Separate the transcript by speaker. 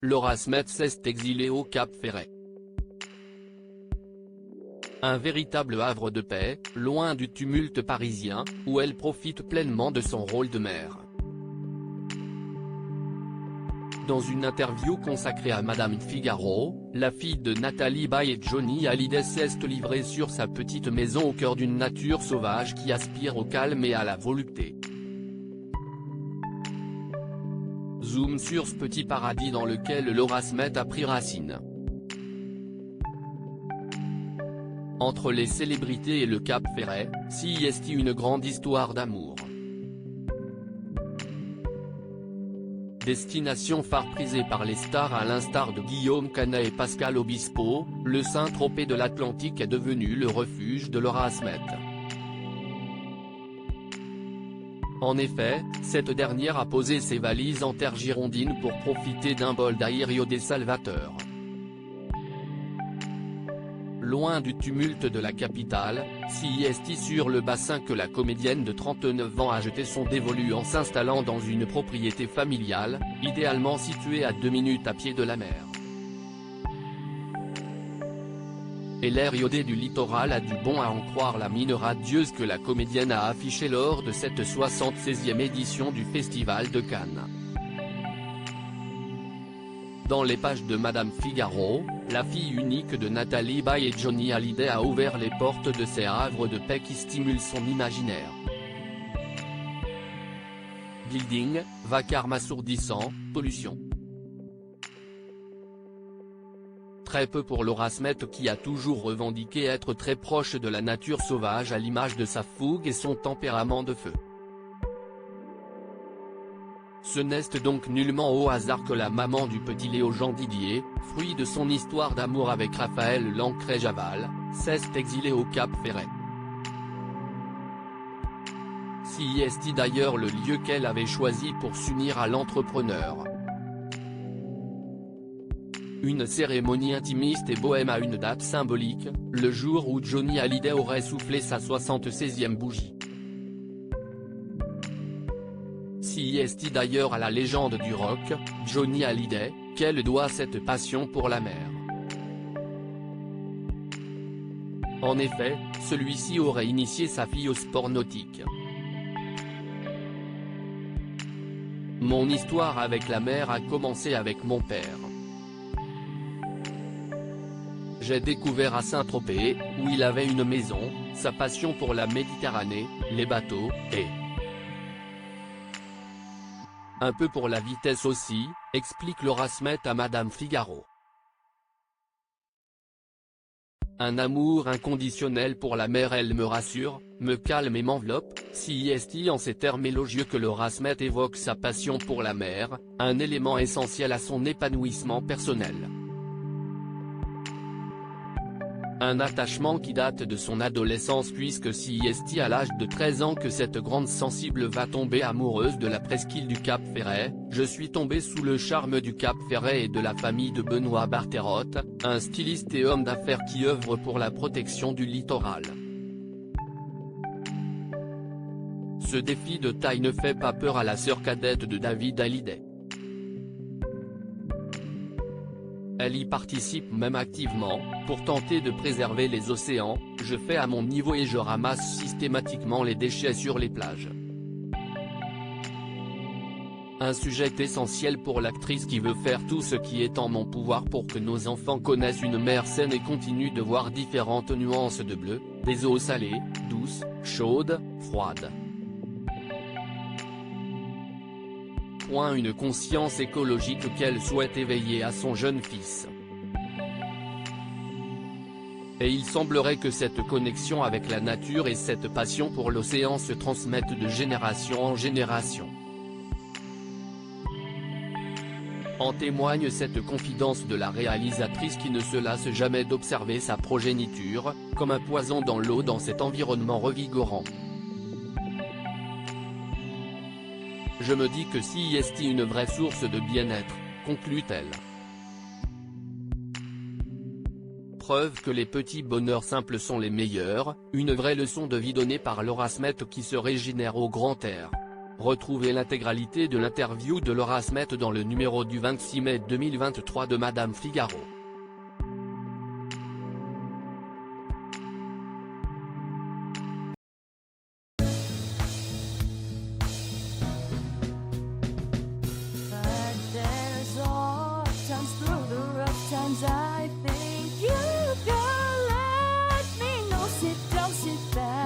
Speaker 1: Laura Smet s'est exilée au Cap-Ferret. Un véritable havre de paix, loin du tumulte parisien, où elle profite pleinement de son rôle de mère. Dans une interview consacrée à Madame Figaro, la fille de Nathalie Baye et Johnny Hallyday s'est livrée sur sa petite maison au cœur d'une nature sauvage qui aspire au calme et à la volupté. Zoom sur ce petit paradis dans lequel Laura Smet a pris racine. Entre les célébrités et le Cap-Ferret, s'y est une grande histoire d'amour. Destination phare prisée par les stars à l'instar de Guillaume Canet et Pascal Obispo, le Saint-Tropez de l'Atlantique est devenu le refuge de Laura Smet. En effet, cette dernière a posé ses valises en terre girondine pour profiter d'un bol d'aïrio des Salvateurs. Loin du tumulte de la capitale, s'y est sur le bassin que la comédienne de 39 ans a jeté son dévolu en s'installant dans une propriété familiale, idéalement située à 2 minutes à pied de la mer. Et l'air iodé du littoral a du bon à en croire la mine radieuse que la comédienne a affichée lors de cette 76e édition du Festival de Cannes. Dans les pages de Madame Figaro, la fille unique de Nathalie Baye et Johnny Hallyday a ouvert les portes de ces havres de paix qui stimulent son imaginaire. Building, vacarme assourdissant, pollution. Très peu pour Laura Smet qui a toujours revendiqué être très proche de la nature sauvage à l'image de sa fougue et son tempérament de feu. Ce n'est donc nullement au hasard que la maman du petit Léo Jean Didier, fruit de son histoire d'amour avec Raphaël Lancret-Javal, s'est exilée au Cap-Ferret. S'y est d'ailleurs le lieu qu'elle avait choisi pour s'unir à l'entrepreneur. Une cérémonie intimiste et bohème à une date symbolique, le jour où Johnny Hallyday aurait soufflé sa 76e bougie. S'y est d'ailleurs à la légende du rock, Johnny Hallyday, qu'elle doit cette passion pour la mer. En effet, celui-ci aurait initié sa fille au sport nautique. Mon histoire avec la mer a commencé avec mon père. J'ai découvert à Saint-Tropez, où il avait une maison, sa passion pour la Méditerranée, les bateaux, et un peu pour la vitesse aussi, explique Laura Smet à Madame Figaro. Un amour inconditionnel pour la mer, elle me rassure, me calme et m'enveloppe, s'y est en ces termes élogieux que Laura Smet évoque sa passion pour la mer, un élément essentiel à son épanouissement personnel. Un attachement qui date de son adolescence puisque s'y est à l'âge de 13 ans que cette grande sensible va tomber amoureuse de la presqu'île du Cap-Ferret. Je suis tombé sous le charme du Cap-Ferret et de la famille de Benoît Barterotte, un styliste et homme d'affaires qui œuvre pour la protection du littoral. Ce défi de taille ne fait pas peur à la sœur cadette de David Hallyday. Elle y participe même activement, pour tenter de préserver les océans, je fais à mon niveau et je ramasse systématiquement les déchets sur les plages. Un sujet essentiel pour l'actrice qui veut faire tout ce qui est en mon pouvoir pour que nos enfants connaissent une mer saine et continuent de voir différentes nuances de bleu, des eaux salées, douces, chaudes, froides. Une conscience écologique qu'elle souhaite éveiller à son jeune fils. Et il semblerait que cette connexion avec la nature et cette passion pour l'océan se transmettent de génération en génération. En témoigne cette confidence de la réalisatrice qui ne se lasse jamais d'observer sa progéniture, comme un poison dans l'eau dans cet environnement revigorant. Je me dis que s'y est une vraie source de bien-être, conclut-elle. Preuve que les petits bonheurs simples sont les meilleurs, une vraie leçon de vie donnée par Laura Smet qui se régénère au grand air. Retrouvez l'intégralité de l'interview de Laura Smet dans le numéro du 26 mai 2023 de Madame Figaro.
Speaker 2: I think you can let me know. Sit down,